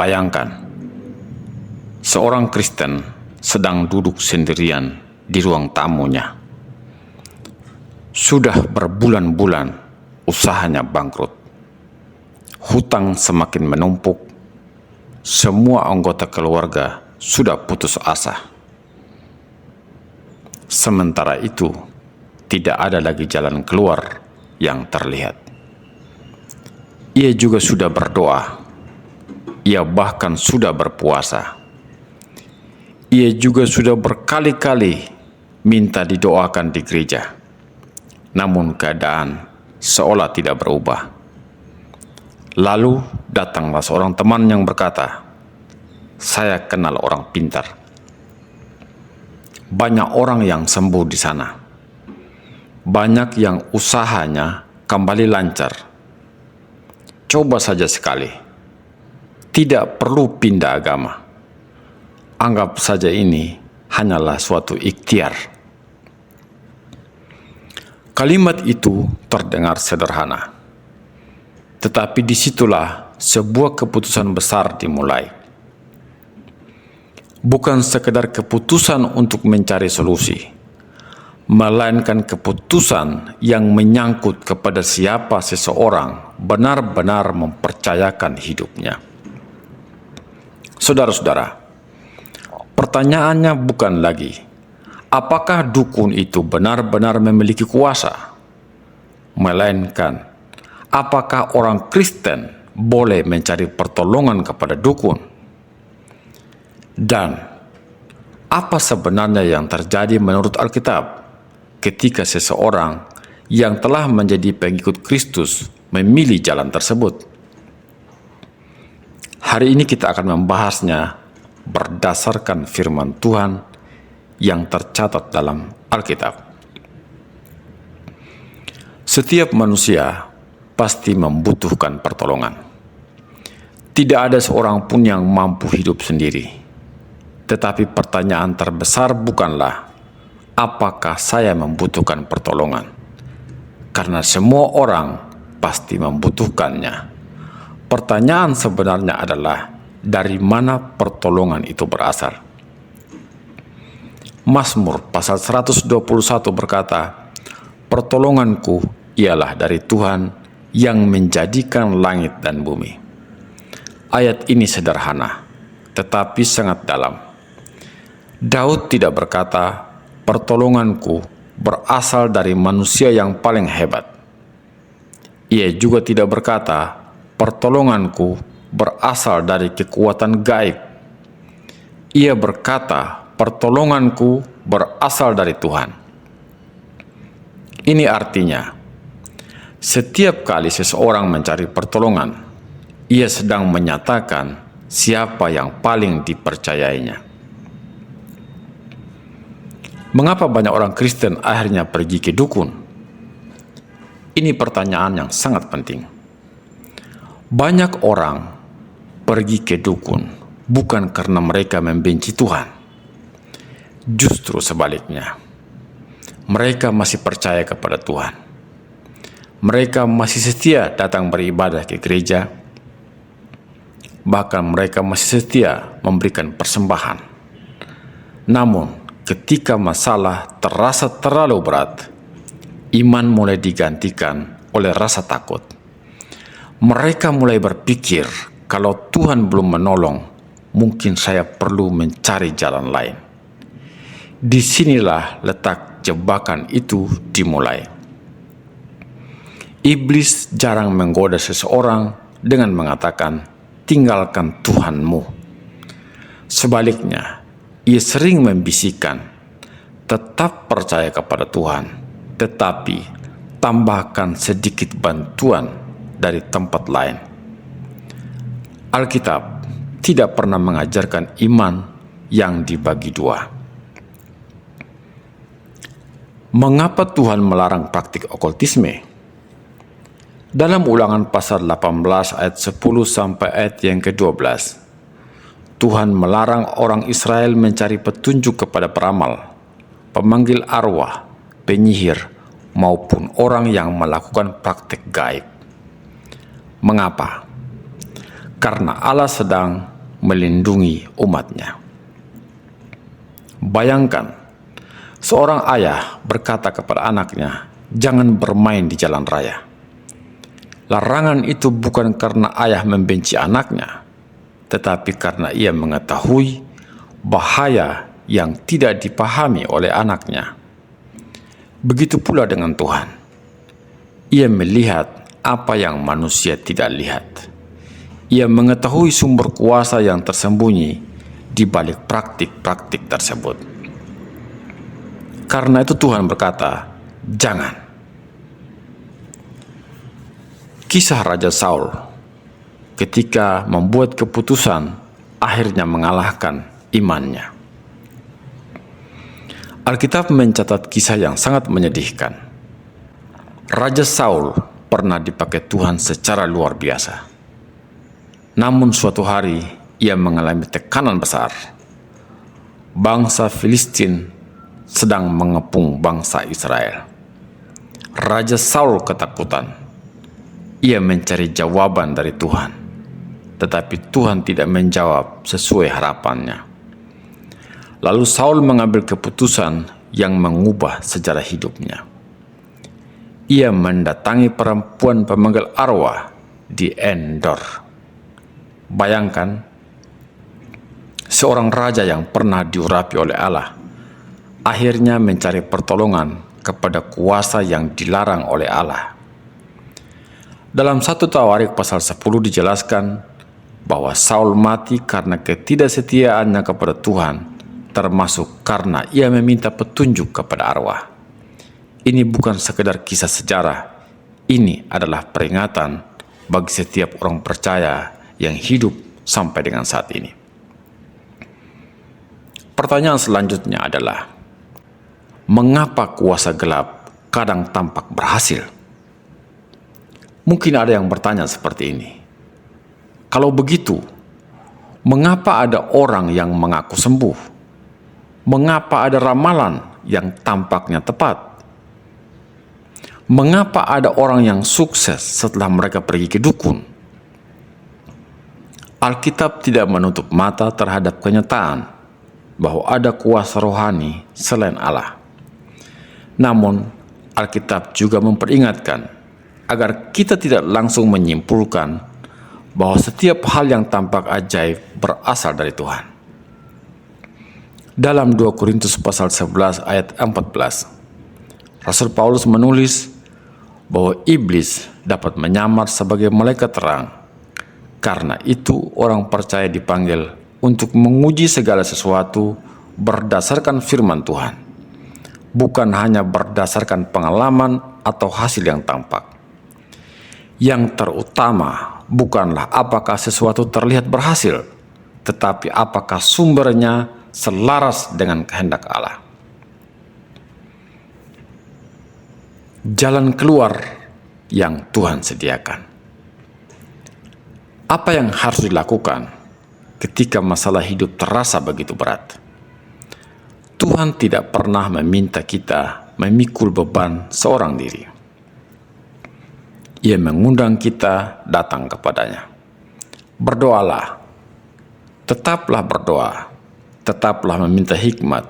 Bayangkan, seorang Kristen sedang duduk sendirian di ruang tamunya. Sudah berbulan-bulan usahanya bangkrut. Hutang semakin menumpuk. Semua anggota keluarga sudah putus asa. Sementara itu, tidak ada lagi jalan keluar yang terlihat. Ia juga sudah berdoa. Ia bahkan sudah berpuasa. Ia juga sudah berkali-kali minta didoakan di gereja. Namun keadaan seolah tidak berubah. Lalu datanglah seorang teman yang berkata, "Saya kenal orang pintar. Banyak orang yang sembuh di sana. Banyak yang usahanya kembali lancar. Coba saja sekali. Tidak perlu pindah agama. Anggap saja ini hanyalah suatu ikhtiar." Kalimat itu terdengar sederhana. Tetapi disitulah sebuah keputusan besar dimulai. Bukan sekedar keputusan untuk mencari solusi, melainkan keputusan yang menyangkut kepada siapa seseorang benar-benar mempercayakan hidupnya. Saudara-saudara, pertanyaannya bukan lagi, apakah dukun itu benar-benar memiliki kuasa? Melainkan, apakah orang Kristen boleh mencari pertolongan kepada dukun? Dan apa sebenarnya yang terjadi menurut Alkitab ketika seseorang yang telah menjadi pengikut Kristus memilih jalan tersebut? Hari ini kita akan membahasnya berdasarkan firman Tuhan yang tercatat dalam Alkitab. Setiap manusia pasti membutuhkan pertolongan. Tidak ada seorang pun yang mampu hidup sendiri. Tetapi pertanyaan terbesar bukanlah, apakah saya membutuhkan pertolongan? Karena semua orang pasti membutuhkannya. Pertanyaan sebenarnya adalah, dari mana pertolongan itu berasal? Mazmur pasal 121 berkata, "Pertolonganku ialah dari Tuhan yang menjadikan langit dan bumi." Ayat ini sederhana, tetapi sangat dalam. Daud tidak berkata, "Pertolonganku berasal dari manusia yang paling hebat." Ia juga tidak berkata, "Pertolonganku berasal dari kekuatan gaib." Ia berkata, "Pertolonganku berasal dari Tuhan." Ini artinya, setiap kali seseorang mencari pertolongan, ia sedang menyatakan siapa yang paling dipercayainya. Mengapa banyak orang Kristen akhirnya pergi ke dukun? Ini pertanyaan yang sangat penting. Banyak orang pergi ke dukun bukan karena mereka membenci Tuhan. Justru sebaliknya, mereka masih percaya kepada Tuhan. Mereka masih setia datang beribadah ke gereja. Bahkan mereka masih setia memberikan persembahan. Namun, ketika masalah terasa terlalu berat, iman mulai digantikan oleh rasa takut. Mereka mulai berpikir, kalau Tuhan belum menolong, mungkin saya perlu mencari jalan lain. Disinilah letak jebakan itu dimulai. Iblis jarang menggoda seseorang dengan mengatakan, "Tinggalkan Tuhanmu." Sebaliknya, ia sering membisikkan, "Tetap percaya kepada Tuhan, tetapi tambahkan sedikit bantuan dari tempat lain." Alkitab tidak pernah mengajarkan iman yang dibagi dua. Mengapa Tuhan melarang praktik okultisme? Dalam Ulangan pasal 18 ayat 10 sampai ayat yang ke-12, Tuhan melarang orang Israel mencari petunjuk kepada peramal, pemanggil arwah, penyihir, maupun orang yang melakukan praktik gaib. Mengapa? Karena Allah sedang melindungi umatnya. Bayangkan, seorang ayah berkata kepada anaknya, "Jangan bermain di jalan raya." Larangan itu bukan karena ayah membenci anaknya, tetapi karena ia mengetahui bahaya yang tidak dipahami oleh anaknya. Begitu pula dengan Tuhan. Ia melihat apa yang manusia tidak lihat. Ia mengetahui sumber kuasa yang tersembunyi di balik praktik-praktik tersebut. Karena itu Tuhan berkata, "Jangan." Kisah Raja Saul ketika membuat keputusan akhirnya mengalahkan imannya. Alkitab mencatat kisah yang sangat menyedihkan. Raja Saul pernah dipakai Tuhan secara luar biasa. Namun suatu hari ia mengalami tekanan besar. Bangsa Filistin sedang mengepung bangsa Israel. Raja Saul ketakutan. Ia mencari jawaban dari Tuhan, tetapi Tuhan tidak menjawab sesuai harapannya. Lalu Saul mengambil keputusan yang mengubah sejarah hidupnya. Ia mendatangi perempuan pemanggil arwah di Endor. Bayangkan, seorang raja yang pernah diurapi oleh Allah akhirnya mencari pertolongan kepada kuasa yang dilarang oleh Allah. Dalam 1 Tawarik pasal 10 dijelaskan bahwa Saul mati karena ketidaksetiaannya kepada Tuhan, termasuk karena ia meminta petunjuk kepada arwah. Ini bukan sekedar kisah sejarah, ini adalah peringatan bagi setiap orang percaya yang hidup sampai dengan saat ini. Pertanyaan selanjutnya adalah, mengapa kuasa gelap kadang tampak berhasil? Mungkin ada yang bertanya seperti ini. Kalau begitu, mengapa ada orang yang mengaku sembuh? Mengapa ada ramalan yang tampaknya tepat? Mengapa ada orang yang sukses setelah mereka pergi ke dukun? Alkitab tidak menutup mata terhadap kenyataan bahwa ada kuasa rohani selain Allah. Namun, Alkitab juga memperingatkan agar kita tidak langsung menyimpulkan bahwa setiap hal yang tampak ajaib berasal dari Tuhan. Dalam 2 Korintus pasal 11 ayat 14, Rasul Paulus menulis bahwa iblis dapat menyamar sebagai malaikat terang. Karena itu orang percaya dipanggil untuk menguji segala sesuatu berdasarkan firman Tuhan, bukan hanya berdasarkan pengalaman atau hasil yang tampak. Yang terutama bukanlah apakah sesuatu terlihat berhasil, tetapi apakah sumbernya selaras dengan kehendak Allah. Jalan keluar yang Tuhan sediakan. Apa yang harus dilakukan ketika masalah hidup terasa begitu berat? Tuhan tidak pernah meminta kita memikul beban seorang diri. Ia mengundang kita datang kepadanya. Berdoalah, tetaplah berdoa, tetaplah meminta hikmat,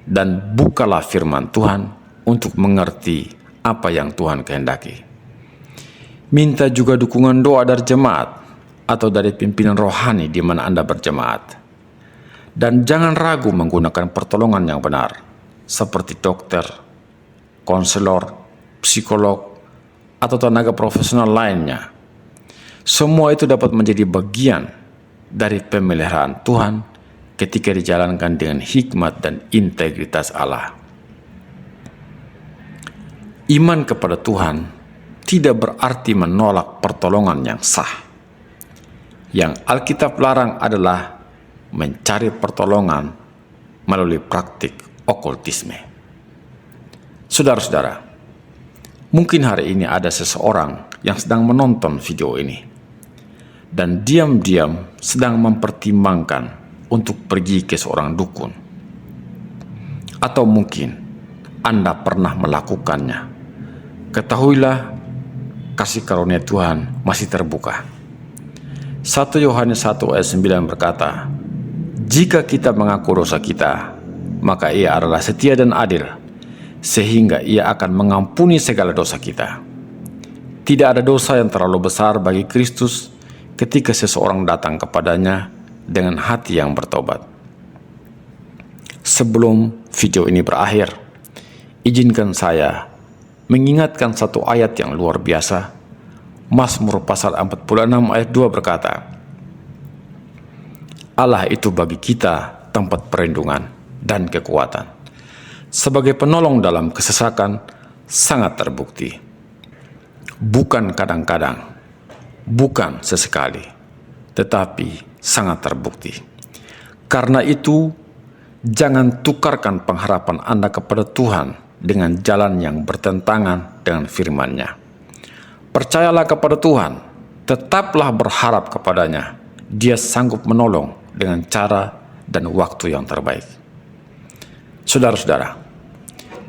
dan bukalah firman Tuhan untuk mengerti apa yang Tuhan kehendaki. Minta juga dukungan doa dari jemaat atau dari pimpinan rohani di mana Anda berjemaat. Dan jangan ragu menggunakan pertolongan yang benar, seperti dokter, konselor, psikolog, atau tenaga profesional lainnya. Semua itu dapat menjadi bagian dari pemeliharaan Tuhan ketika dijalankan dengan hikmat dan integritas Allah. Iman kepada Tuhan tidak berarti menolak pertolongan yang sah. Yang Alkitab larang adalah mencari pertolongan melalui praktik okultisme. Saudara-saudara, mungkin hari ini ada seseorang yang sedang menonton video ini dan diam-diam sedang mempertimbangkan untuk pergi ke seorang dukun. Atau mungkin Anda pernah melakukannya. Ketahuilah, kasih karunia Tuhan masih terbuka. 1 Yohanes 1 ayat 9 berkata, "Jika kita mengaku dosa kita, maka Ia adalah setia dan adil, sehingga Ia akan mengampuni segala dosa kita." Tidak ada dosa yang terlalu besar bagi Kristus ketika seseorang datang kepadanya dengan hati yang bertobat. Sebelum video ini berakhir, izinkan saya mengingatkan satu ayat yang luar biasa. Mazmur pasal 46 ayat 2 berkata, "Allah itu bagi kita tempat perlindungan dan kekuatan. Sebagai penolong dalam kesesakan sangat terbukti." Bukan kadang-kadang, bukan sesekali, tetapi sangat terbukti. Karena itu, jangan tukarkan pengharapan Anda kepada Tuhan dengan jalan yang bertentangan dengan firman-Nya. Percayalah kepada Tuhan, tetaplah berharap kepadanya. Dia sanggup menolong dengan cara dan waktu yang terbaik. Saudara-saudara,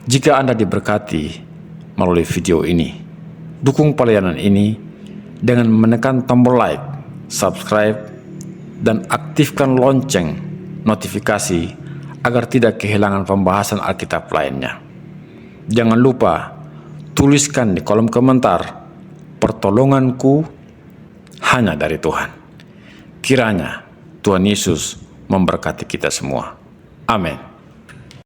jika Anda diberkati melalui video ini, dukung pelayanan ini dengan menekan tombol like, subscribe, dan aktifkan lonceng notifikasi agar tidak kehilangan pembahasan Alkitab lainnya. Jangan lupa tuliskan di kolom komentar, "Pertolonganku hanya dari Tuhan." Kiranya Tuhan Yesus memberkati kita semua. Amin.